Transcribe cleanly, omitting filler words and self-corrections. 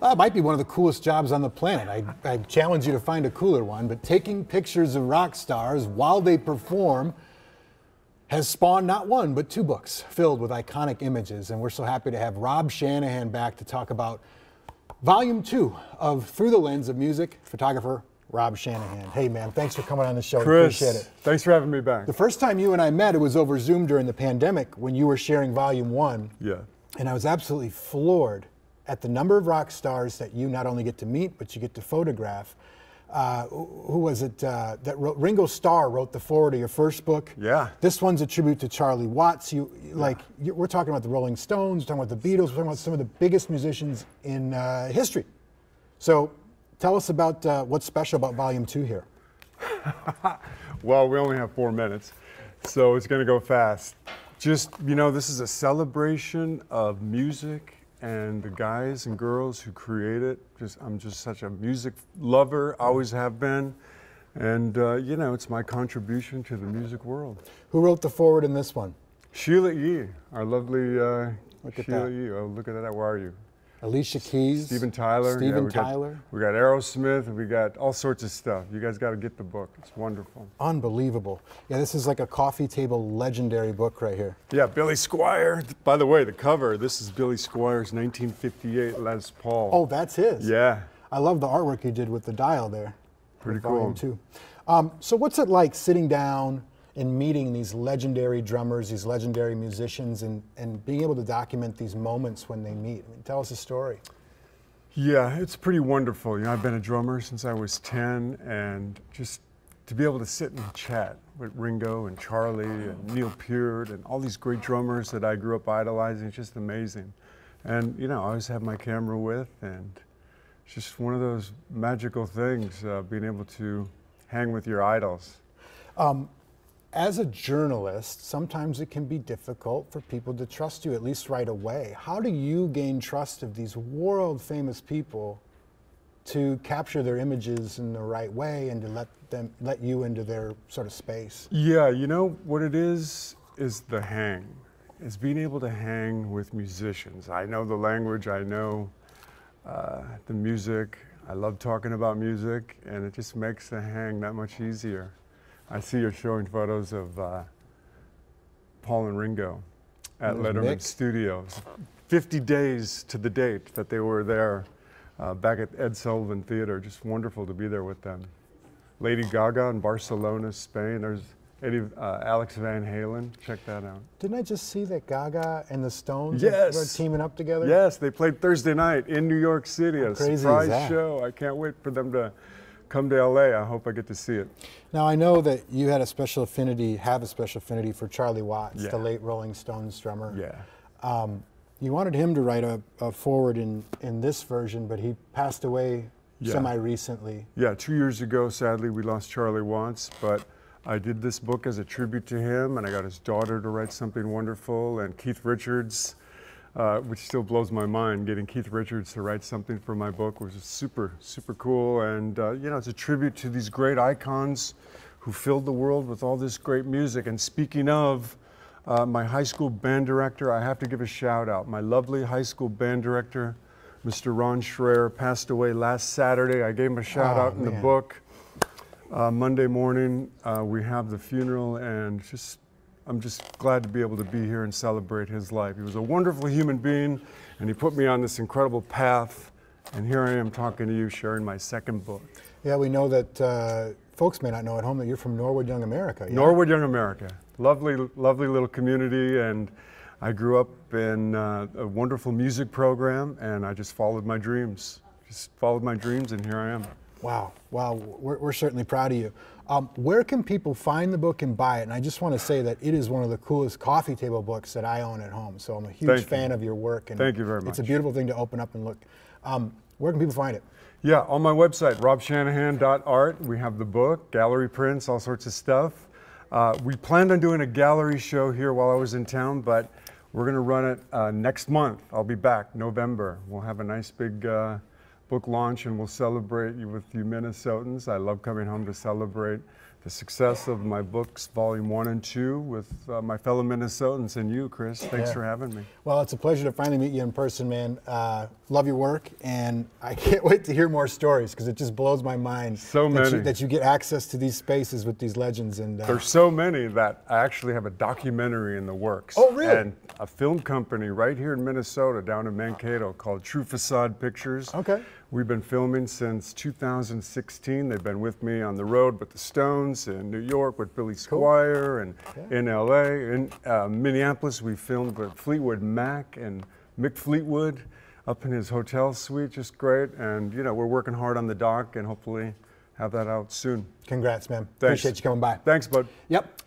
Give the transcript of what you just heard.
It might be one of the coolest jobs on the planet. I challenge you to find a cooler one, but taking pictures of rock stars while they perform has spawned not one, but two books filled with iconic images. And we're so happy to have Rob Shanahan back to talk about Volume 2 of Through the Lens of Music, photographer Rob Shanahan. Hey man, thanks for coming on the show. Chris, appreciate it. Thanks for having me back. The first time you and I met, it was over Zoom during the pandemic when you were sharing Volume 1. Yeah. And I was absolutely floored at the number of rock stars that you not only get to meet, but you get to photograph. Who was it that wrote? Ringo Starr wrote the foreword of your first book. Yeah. This one's a tribute to Charlie Watts. We're talking about the Rolling Stones, we're talking about the Beatles, we're talking about some of the biggest musicians in history. So tell us about what's special about Volume 2 here. Well, we only have 4 minutes, so it's going to go fast. Just, you know, this is a celebration of music and the guys and girls who create it. I'm just such a music lover, always have been. And, you know, it's my contribution to the music world. Who wrote the foreword in this one? Sheila E., our lovely Look at Sheila that. E. Oh, look at that. Where are you? Alicia Keys. Steven Tyler. Steven Tyler. We got Aerosmith, and we got all sorts of stuff. You guys got to get the book. It's wonderful. Unbelievable. Yeah, this is like a coffee table legendary book right here. Yeah, Billy Squier. By the way, the cover, this is Billy Squier's 1958 Les Paul. Oh, that's his? Yeah. I love the artwork you did with the dial there. Pretty Volume cool. 2. So what's it like sitting down and meeting these legendary drummers, these legendary musicians, and being able to document these moments when they meet? I mean, tell us a story. Yeah, it's pretty wonderful. You know, I've been a drummer since I was 10, and just to be able to sit and chat with Ringo and Charlie and Neil Peart and all these great drummers that I grew up idolizing, it's just amazing. And, you know, I always have my camera with, and it's just one of those magical things, being able to hang with your idols. As a journalist, sometimes it can be difficult for people to trust you, at least right away. How do you gain trust of these world famous people to capture their images in the right way and to let you into their sort of space? Yeah, you know what it is the hang. It's being able to hang with musicians. I know the language, I know the music. I love talking about music, and it just makes the hang that much easier. I see you're showing photos of Paul and Ringo at Letterman Studios. 50 days to the date that they were there back at Ed Sullivan Theater. Just wonderful to be there with them. Lady Gaga in Barcelona, Spain. There's Alex Van Halen. Check that out. Didn't I just see that Gaga and the Stones Yes. are teaming up together? Yes, they played Thursday night in New York City. A crazy is surprise that? show. I can't wait for them to come to LA. I hope I get to see it. Now I know that you had a special affinity, have a special affinity for Charlie Watts, Yeah. the late Rolling Stones drummer. Yeah. You wanted him to write a foreword in this version, but he passed away Yeah. semi-recently. Yeah, 2 years ago, sadly, we lost Charlie Watts, but I did this book as a tribute to him, and I got his daughter to write something wonderful, and Keith Richards, which still blows my mind, getting Keith Richards to write something for my book was super, super cool. And, you know, it's a tribute to these great icons who filled the world with all this great music. And speaking of my high school band director, I have to give a shout out. My lovely high school band director, Mr. Ron Schreier, passed away last Saturday. I gave him a shout out in the book. Monday morning, we have the funeral, and I'm just glad to be able to be here and celebrate his life. He was a wonderful human being, and he put me on this incredible path, and here I am talking to you, sharing my second book. Yeah, we know that folks may not know at home that you're from Norwood, Young America. Yeah? Norwood, Young America. Lovely, lovely little community, and I grew up in a wonderful music program, and I just followed my dreams. And here I am. Wow, wow, we're certainly proud of you. Where can people find the book and buy it? And I just want to say that it is one of the coolest coffee table books that I own at home. So I'm a huge fan of your work. And Thank you very much. It's a beautiful thing to open up and look. Where can people find it? Yeah, on my website, robshanahan.art. We have the book, gallery prints, all sorts of stuff. We planned on doing a gallery show here while I was in town, but we're going to run it next month. I'll be back, November. We'll have a nice big book launch, and we'll celebrate you with you Minnesotans. I love coming home to celebrate the success of my books, Volume 1 and 2, with my fellow Minnesotans and you, Chris. Thanks for having me. Well, it's a pleasure to finally meet you in person, man. Love your work, and I can't wait to hear more stories because it just blows my mind So many. that you get access to these spaces with these legends. And There's so many that I actually have a documentary in the works. Oh, really? And a film company right here in Minnesota, down in Mankato, called True Facade Pictures. Okay. We've been filming since 2016. They've been with me on the road with the Stones, in New York with Billy Squier, and in LA. In Minneapolis, we filmed with Fleetwood Mac and Mick Fleetwood up in his hotel suite, just great. And you know, we're working hard on the doc and hopefully have that out soon. Congrats, man. Thanks. Appreciate you coming by. Thanks, bud. Yep.